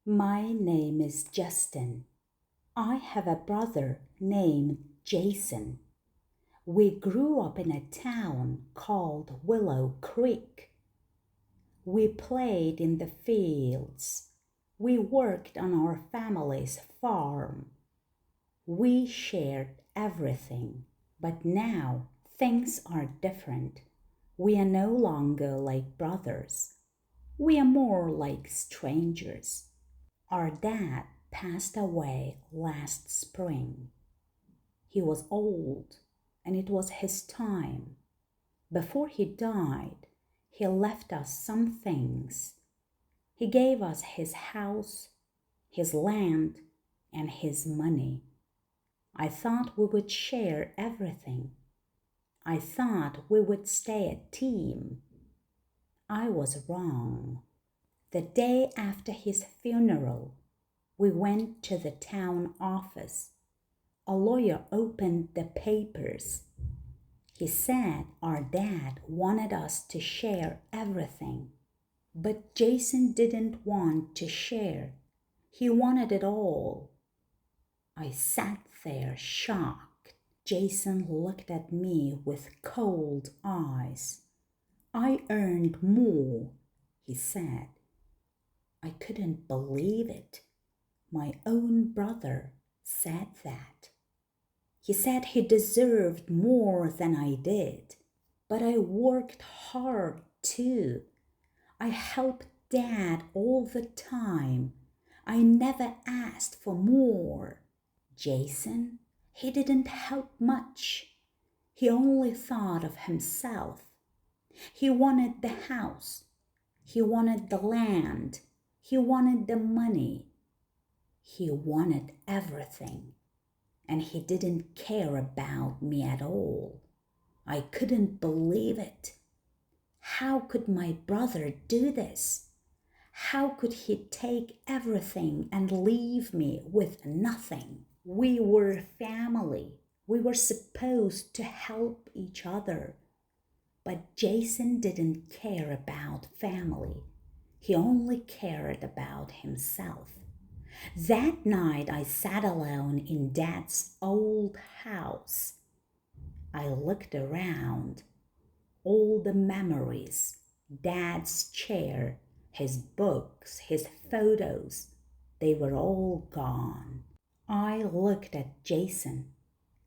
My name is Justin. I have a brother named Jason. We grew up in a town called Willow Creek. We played in the fields. We worked on our family's farm. We shared everything. But now things are different. We are no longer like brothers. We are more like strangers. Our dad passed away last spring. He was old, and it was his time. Before he died, he left us some things. He gave us his house, his land, and his money. I thought we would share everything. I thought we would stay a team. I was wrong. The day after his funeral, we went to the town office. A lawyer opened the papers. He said our dad wanted us to share everything, but Jason didn't want to share. He wanted it all. I sat there shocked. Jason looked at me with cold eyes. I earned more, he said. I couldn't believe it. My own brother said that. He said he deserved more than I did. But I worked hard too. I helped Dad all the time. I never asked for more. Jason, he didn't help much. He only thought of himself. He wanted the house. He wanted the land. He wanted the money. He wanted everything. And he didn't care about me at all. I couldn't believe it. How could my brother do this? How could he take everything and leave me with nothing? We were family. We were supposed to help each other. But Jason didn't care about family. He only cared about himself. That night I sat alone in Dad's old house. I looked around. All the memories, Dad's chair, his books, his photos, they were all gone. I looked at Jason.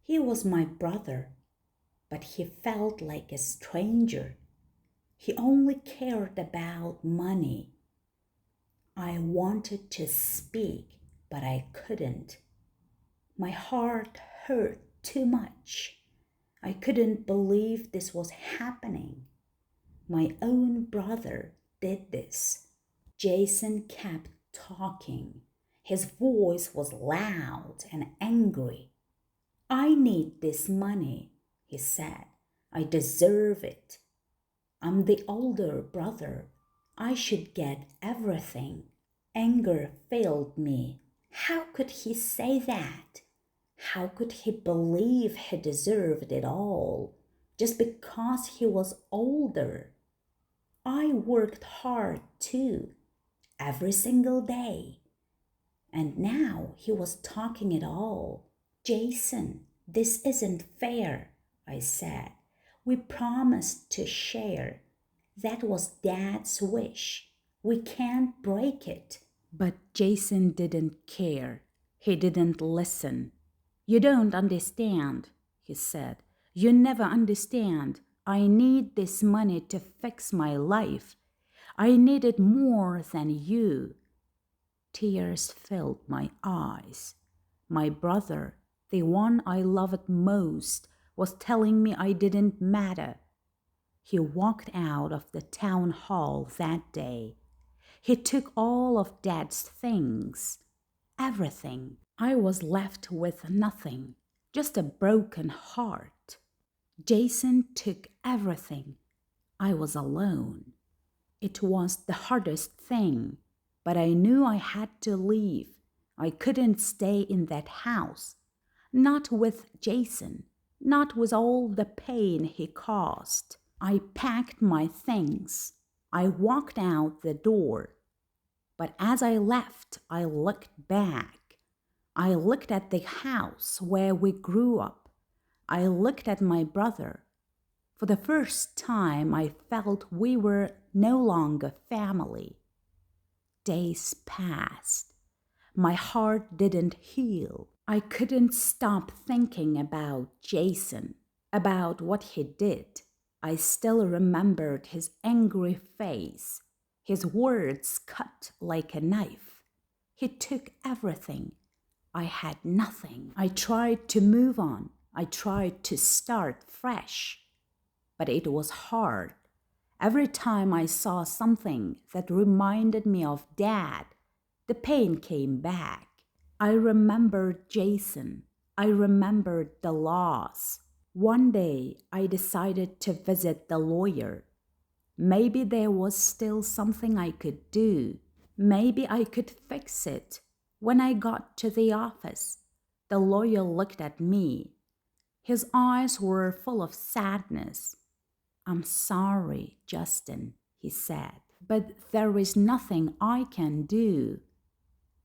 He was my brother, but he felt like a stranger. He only cared about money. I wanted to speak, but I couldn't. My heart hurt too much. I couldn't believe this was happening. My own brother did this. Jason kept talking. His voice was loud and angry. I need this money, he said. I deserve it. I'm the older brother. I should get everything. Anger filled me. How could he say that? How could he believe he deserved it all just because he was older? I worked hard too, every single day. And now he was talking it all. Jason, this isn't fair, I said. We promised to share. That was Dad's wish. We can't break it. But Jason didn't care. He didn't listen. You don't understand, he said. You never understand. I need this money to fix my life. I need it more than you. Tears filled my eyes. My brother, the one I loved most, was telling me I didn't matter. He walked out of the town hall that day. He took all of Dad's things, everything. I was left with nothing, just a broken heart. Jason took everything. I was alone. It was the hardest thing, but I knew I had to leave. I couldn't stay in that house. Not with Jason, not with all the pain he caused. I packed my things. I walked out the door. But as I left, I looked back. I looked at the house where we grew up. I looked at my brother. For the first time, I felt we were no longer family. Days passed. My heart didn't heal. I couldn't stop thinking about Jason, about what he did. I still remembered his angry face. His words cut like a knife. He took everything. I had nothing. I tried to move on. I tried to start fresh. But it was hard. Every time I saw something that reminded me of Dad, the pain came back. I remembered Jason. I remembered the loss. One day, I decided to visit the lawyer. Maybe there was still something I could do. Maybe I could fix it. When I got to the office, the lawyer looked at me. His eyes were full of sadness. "I'm sorry, Justin," he said, "but there is nothing I can do.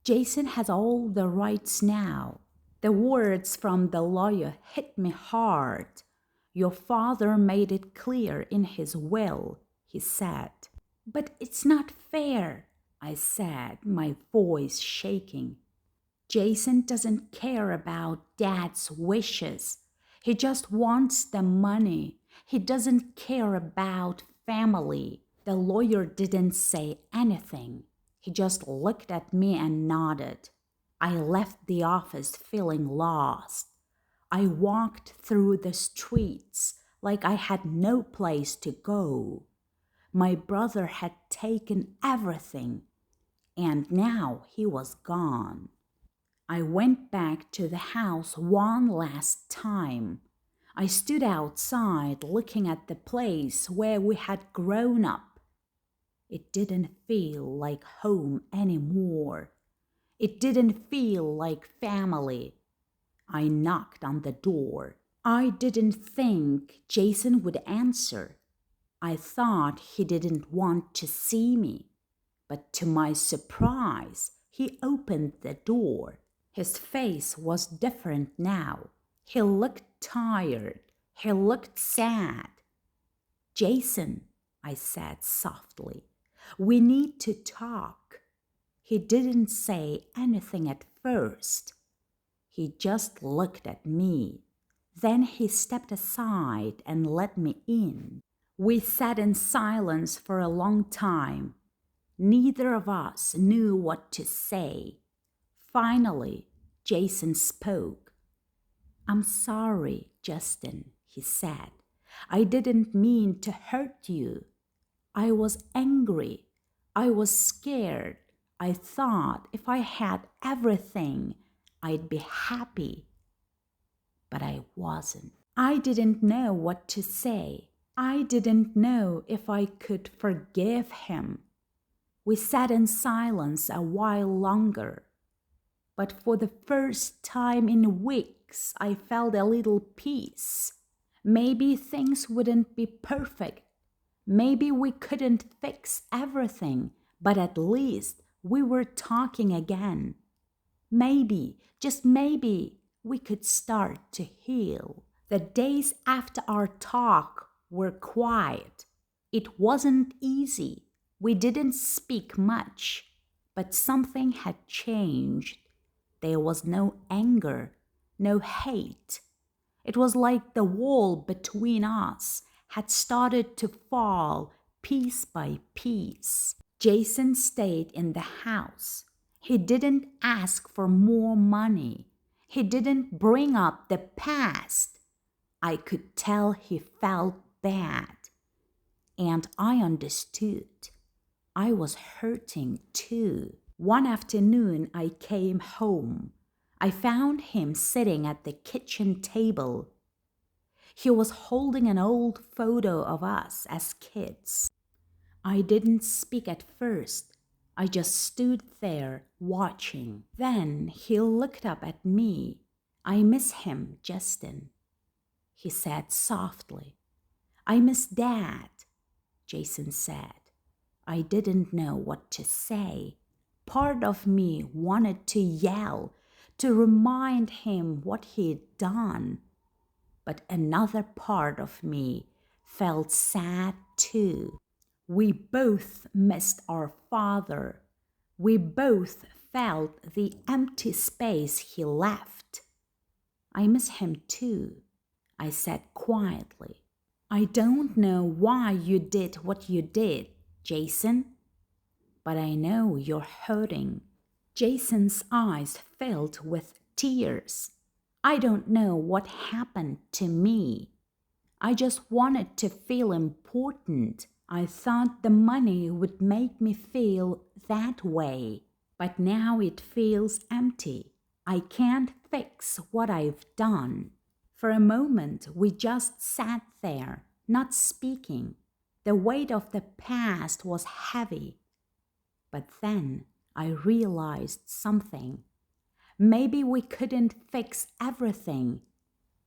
Jason has all the rights now." The words from the lawyer hit me hard. "Your father made it clear in his will," he said. "But it's not fair," I said, my voice shaking. "Jason doesn't care about Dad's wishes. He just wants the money. He doesn't care about family." The lawyer didn't say anything. He just looked at me and nodded. I left the office feeling lost. I walked through the streets like I had no place to go. My brother had taken everything, and now he was gone. I went back to the house one last time. I stood outside looking at the place where we had grown up. It didn't feel like home anymore. It didn't feel like family. I knocked on the door. I didn't think Jason would answer. I thought he didn't want to see me. But to my surprise, he opened the door. His face was different now. He looked tired. He looked sad. "Jason," I said softly, "we need to talk." He didn't say anything at first. He just looked at me. Then he stepped aside and let me in. We sat in silence for a long time. Neither of us knew what to say. Finally, Jason spoke. "I'm sorry, Justin," he said. "I didn't mean to hurt you. I was angry. I was scared. I thought if I had everything, I'd be happy. But I wasn't. I didn't know what to say. I didn't know if I could forgive him." We sat in silence a while longer. But for the first time in weeks, I felt a little peace. Maybe things wouldn't be perfect. Maybe we couldn't fix everything, but at least we were talking again. Maybe, just maybe, we could start to heal. The days after our talk were quiet. It wasn't easy. We didn't speak much, but something had changed. There was no anger, no hate. It was like the wall between us had started to fall piece by piece. Jason stayed in the house. He didn't ask for more money. He didn't bring up the past. I could tell he felt bad. And I understood. I was hurting too. One afternoon, I came home. I found him sitting at the kitchen table. He was holding an old photo of us as kids. I didn't speak at first. I just stood there watching. Then he looked up at me. "I miss him, Justin," he said softly. "I miss Dad," Jason said. I didn't know what to say. part of me wanted to yell, to remind him what he'd done. But another part of me felt sad too. We both missed our father. We both felt the empty space he left. I miss him too, I said quietly. I don't know why you did what you did, Jason, but I know you're hurting. Jason's eyes filled with tears. I don't know what happened to me. I just wanted to feel important. I thought the money would make me feel that way. But now it feels empty. I can't fix what I've done. For a moment, we just sat there, not speaking. The weight of the past was heavy. But then I realized something. Maybe we couldn't fix everything,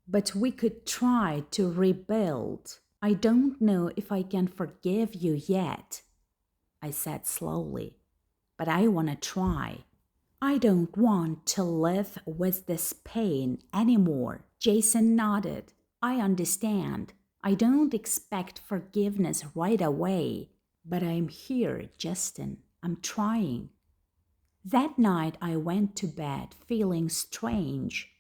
but we could try to rebuild. I don't know if I can forgive you yet, I said slowly, but I want to try. I don't want to live with this pain anymore. Jason nodded. I understand. I don't expect forgiveness right away, but I'm here, Justin. I'm trying. That night I went to bed feeling strange.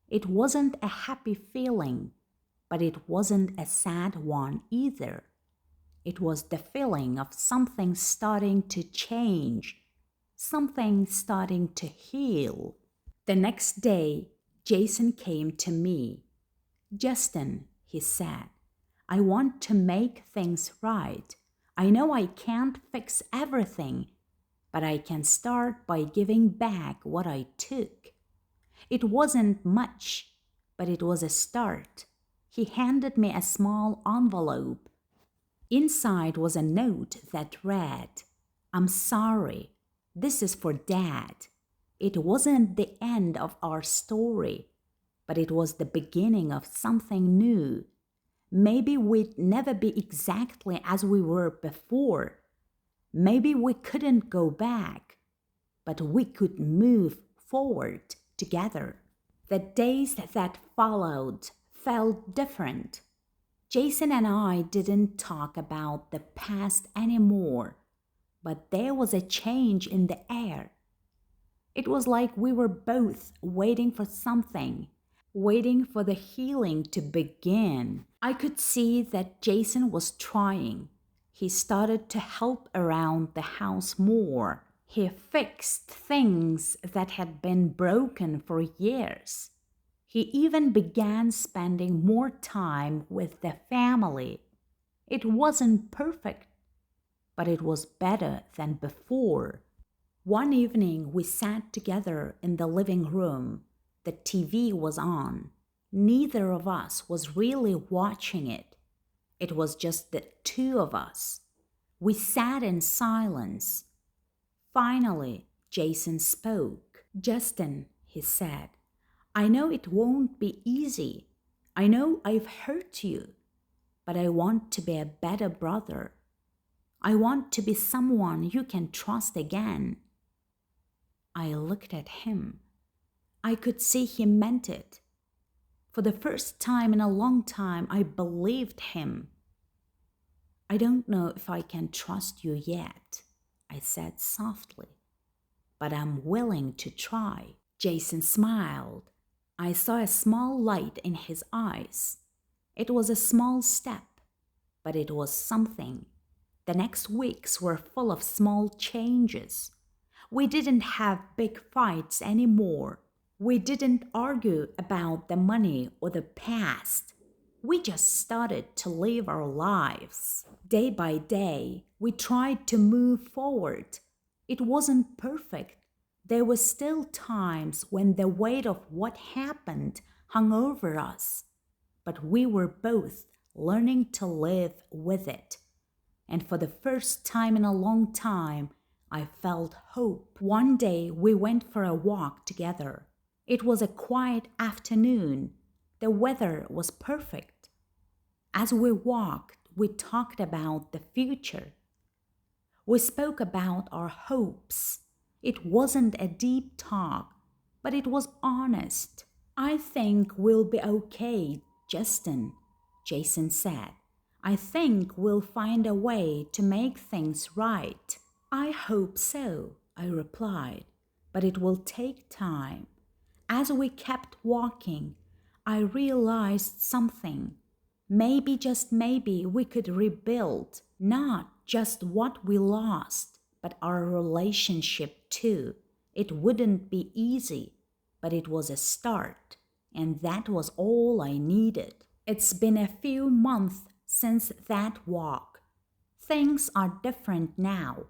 It wasn't a happy feeling, but it wasn't a sad one either. It was the feeling of something starting to change, something starting to heal. The next day, Jason came to me. Justin, he said, I want to make things right. I know I can't fix everything, but I can start by giving back what I took. It wasn't much, but it was a start. He handed me a small envelope. Inside was a note that read, I'm sorry. This is for Dad. It wasn't the end of our story, but it was the beginning of something new. Maybe we'd never be exactly as we were before. Maybe we couldn't go back, but we could move forward together. The days that followed felt different. Jason and I didn't talk about the past anymore, but there was a change in the air. It was like we were both waiting for something, waiting for the healing to begin. I could see that Jason was trying. He started to help around the house more. He fixed things that had been broken for years. He even began spending more time with the family. It wasn't perfect, but it was better than before. One evening, we sat together in the living room. The TV was on. Neither of us was really watching it. It was just the two of us. We sat in silence. Finally, Jason spoke. Justin, he said, I know it won't be easy. I know I've hurt you, but I want to be a better brother. I want to be someone you can trust again. I looked at him. I could see he meant it. For the first time in a long time, I believed him. I don't know if I can trust you yet, I said softly, but I'm willing to try. Jason smiled. I saw a small light in his eyes. It was a small step, but it was something. The next weeks were full of small changes. We didn't have big fights anymore. We didn't argue about the money or the past. We just started to live our lives. Day by day, we tried to move forward. It wasn't perfect. There were still times when the weight of what happened hung over us. But we were both learning to live with it. And for the first time in a long time, I felt hope. One day we went for a walk together. It was a quiet afternoon. The weather was perfect. As we walked, we talked about the future. We spoke about our hopes. It wasn't a deep talk, but it was honest. I think we'll be okay, Justin, Jason said. I think we'll find a way to make things right. I hope so, I replied, but it will take time. As we kept walking, I realized something. Maybe, just maybe, we could rebuild not just what we lost, but our relationship too. It wouldn't be easy, but it was a start, and that was all I needed. It's been a few months since that walk. Things are different now.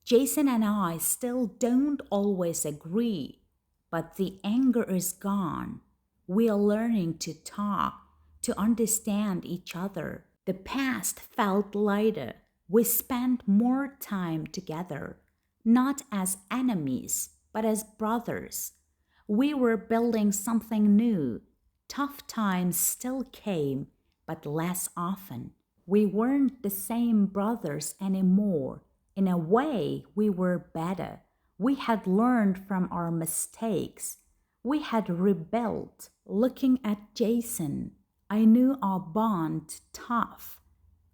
Jason and I still don't always agree, but the anger is gone. We are learning to talk, to understand each other. The past felt lighter. We spent more time together, not as enemies, but as brothers. We were building something new. Tough times still came, but less often. We weren't the same brothers anymore. In a way, we were better. We had learned from our mistakes. We had rebuilt. Looking at Jason, I knew our bond tough.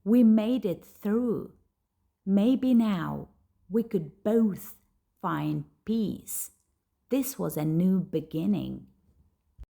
We made it through. Maybe now we could both find peace. This was a new beginning.